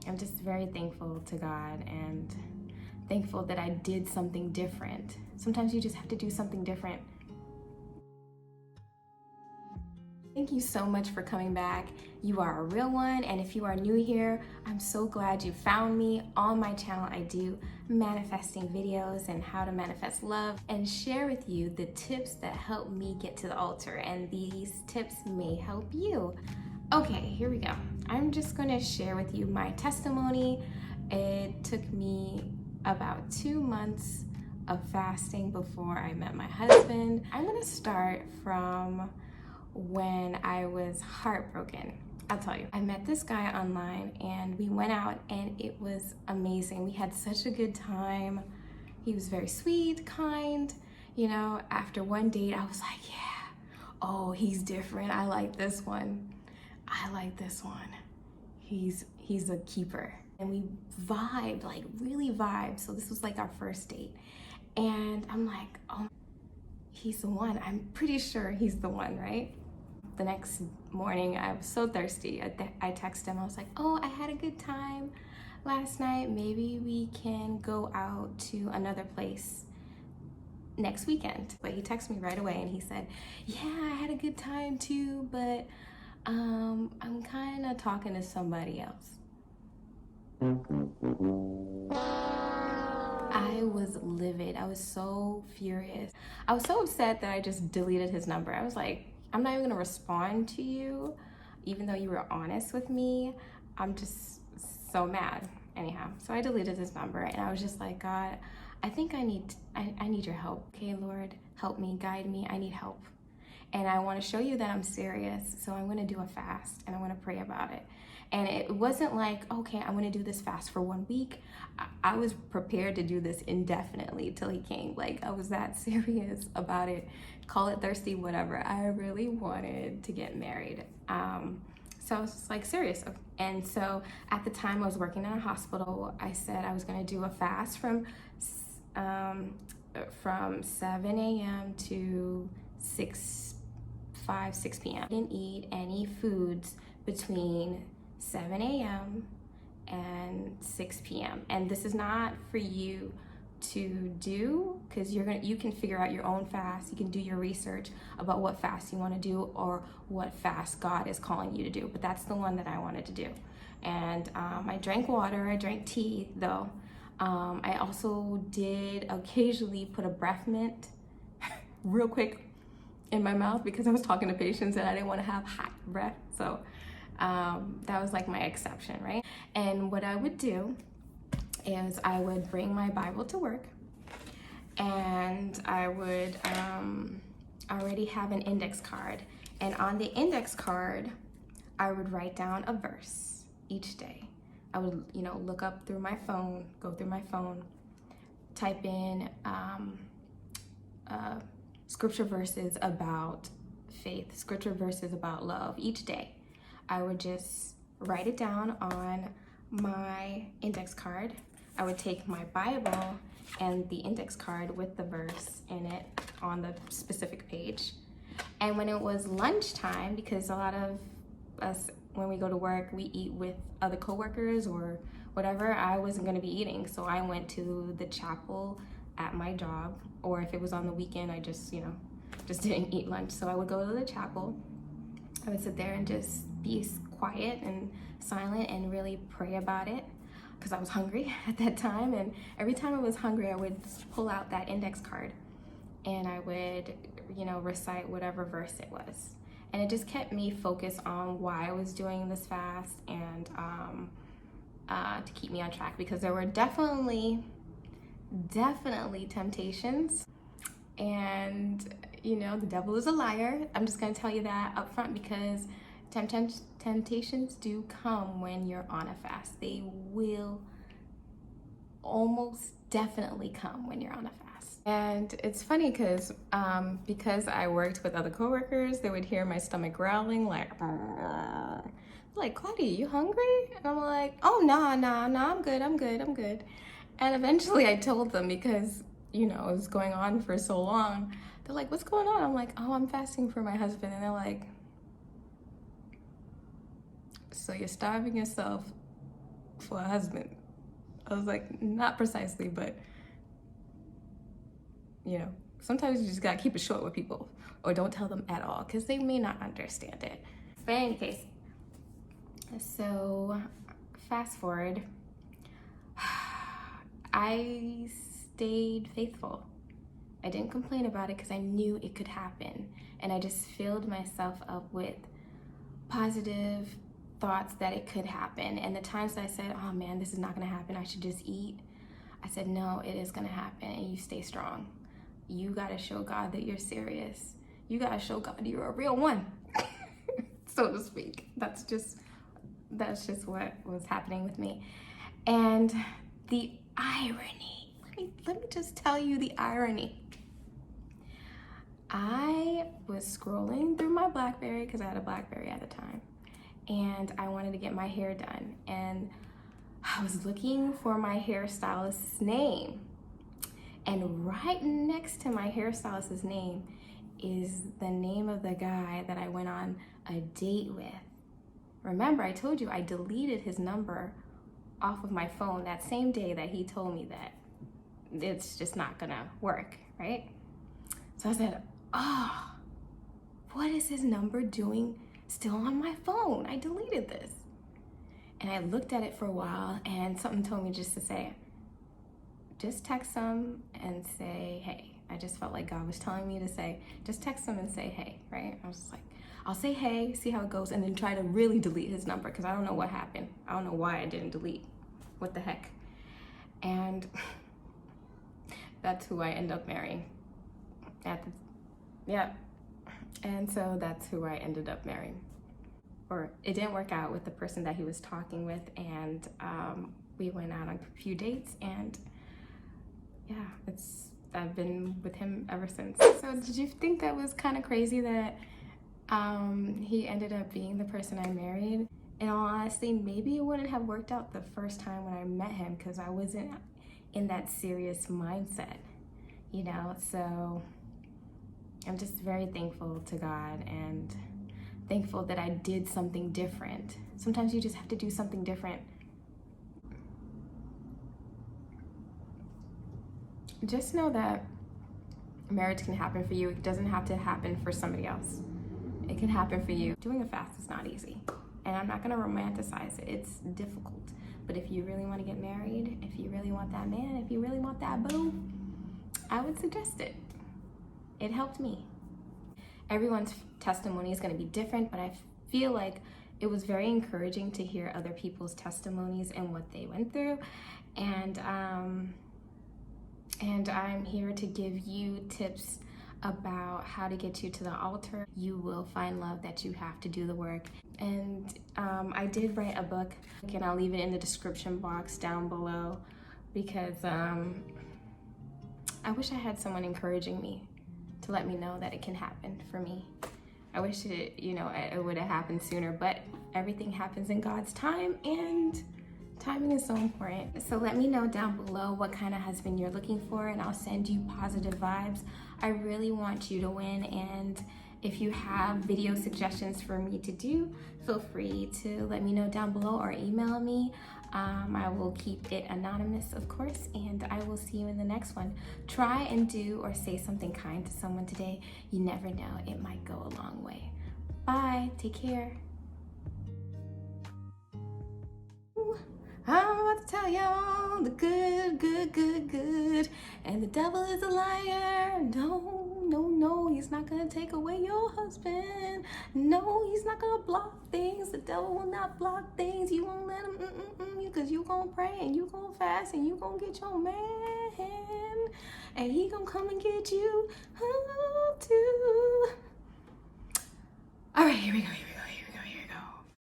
I'm just very thankful to God and thankful that I did something different. Sometimes you just have to do something different. Thank you so much for coming back. You are a real one, and if you are new here, I'm so glad you found me. On my channel, I do manifesting videos and how to manifest love and share with you the tips that help me get to the altar, and these tips may help you. Okay, here we go. I'm just gonna share with you my testimony. It took me about 2 months of fasting before I met my husband. I'm gonna start from when I was heartbroken. I'll tell you. I met this guy online and we went out and it was amazing. We had such a good time. He was very sweet, kind. You know, after one date, I was like, yeah, oh, he's different. I like this one. I like this one. He's a keeper. And we vibed, like really vibed. So this was like our first date. And I'm like, oh, he's the one. I'm pretty sure he's the one, right? The next morning, I was so thirsty. I texted him. I was like, oh, I had a good time last night. Maybe we can go out to another place next weekend. But he texted me right away and he said, yeah, I had a good time too, but I'm kind of talking to somebody else. I was livid. I was so furious. I was so upset that I just deleted his number. I was like, I'm not even gonna respond to you, even though you were honest with me. I'm just so mad. Anyhow, so I deleted his number and I was just like, God, I think I need your help. Okay, Lord, help me, guide me. I need help. And I want to show you that I'm serious. So I'm going to do a fast and I want to pray about it. And it wasn't like, okay, I'm going to do this fast for 1 week. I was prepared to do this indefinitely till he came. Like, I was that serious about it. Call it thirsty, whatever. I really wanted to get married. So I was just like serious. And so at the time I was working in a hospital, I said I was going to do a fast from 7 a.m. to 6 p.m. I didn't eat any foods between 7 a.m. and 6 p.m. And this is not for you to do, because you can figure out your own fast. You can do your research about what fast you want to do or what fast God is calling you to do. But that's the one that I wanted to do. And I drank water, I drank tea though. I also did occasionally put a breath mint real quick in my mouth because I was talking to patients and I didn't want to have hot breath. So that was like my exception, right? And what I would do is I would bring my Bible to work and I would already have an index card. And on the index card, I would write down a verse each day. I would, look up through my phone, go through my phone, type in scripture verses about faith, scripture verses about love each day. I would just write it down on my index card. I would take my Bible and the index card with the verse in it on the specific page. And when it was lunchtime, because a lot of us, when we go to work, we eat with other coworkers or whatever, I wasn't going to be eating. So I went to the chapel at my job, or if it was on the weekend, I just didn't eat lunch. So I would go to the chapel. I would sit there and just be quiet and silent and really pray about it, because I was hungry at that time. And every time I was hungry, I would pull out that index card and I would, recite whatever verse it was. And it just kept me focused on why I was doing this fast and to keep me on track, because there were definitely temptations. And, the devil is a liar. I'm just going to tell you that up front, because temptations do come when you're on a fast. They will almost definitely come when you're on a fast. And it's funny because I worked with other coworkers, they would hear my stomach growling like, Claudia, you hungry? And I'm like, oh, nah, I'm good. And eventually I told them, because, it was going on for so long. They're like, what's going on? I'm like, oh, I'm fasting for my husband. And they're like, so you're starving yourself for a husband. I was like, not precisely, but you know, sometimes you just gotta keep it short with people, or don't tell them at all, because they may not understand it. But in any case, so fast forward, I stayed faithful. I didn't complain about it because I knew it could happen. And I just filled myself up with positive thoughts that it could happen. And the times that I said, oh man, this is not gonna happen, I should just eat, I said, no, it is gonna happen, and you stay strong. You gotta show God that you're serious. You gotta show God you're a real one, so to speak. That's just what was happening with me. And the irony, let me just tell you the irony. I was scrolling through my BlackBerry, because I had a BlackBerry at the time, and I wanted to get my hair done. And I was looking for my hairstylist's name. And right next to my hairstylist's name is the name of the guy that I went on a date with. Remember, I told you I deleted his number off of my phone that same day that he told me that it's just not gonna work, right? So I said, oh, what is his number doing still on my phone? I deleted this. And I looked at it for a while, and something told me just to say, just text him and say, hey. I just felt like God was telling me to say, just text him and say, hey, right? I was just like, I'll say hey, see how it goes, and then try to really delete his number, because I don't know what happened. I don't know why I didn't delete. What the heck? And that's who I end up marrying. And so that's who I ended up marrying. Or it didn't work out with the person that he was talking with, and we went out on a few dates, and yeah, I've been with him ever since. So did you think that was kind of crazy that he ended up being the person I married? In all honesty, maybe it wouldn't have worked out the first time when I met him, because I wasn't in that serious mindset, you know? So I'm just very thankful to God, and thankful that I did something different. Sometimes you just have to do something different. Just know that marriage can happen for you. It doesn't have to happen for somebody else. It can happen for you. Doing a fast is not easy, and I'm not gonna romanticize it. It's difficult. But if you really want to get married, if you really want that man, if you really want that boo, I would suggest it. It helped me. Everyone's testimony is going to be different, but I feel like it was very encouraging to hear other people's testimonies and what they went through. And I'm here to give you tips about how to get you to the altar. You will find love, that you have to do the work. And I did write a book, and I'll leave it in the description box down below, because I wish I had someone encouraging me to let me know that it can happen for me. I wish it would have happened sooner, but everything happens in God's time, and timing is so important. So let me know down below what kind of husband you're looking for, and I'll send you positive vibes. I really want you to win, and if you have video suggestions for me to do, feel free to let me know down below or email me. I will keep it anonymous, of course, and I will see you in the next one. Try and do or say something kind to someone today. You never know, it might go a long way. Bye, take care. I'm about to tell y'all the good, good, good, good. And the devil is a liar. No, no, no, he's not gonna take away your husband. No, he's not gonna block things. The devil will not block things. You won't let him, because you gonna pray, and you gonna fast, and you gonna get your man, and he gonna come and get you too. All right, here we go.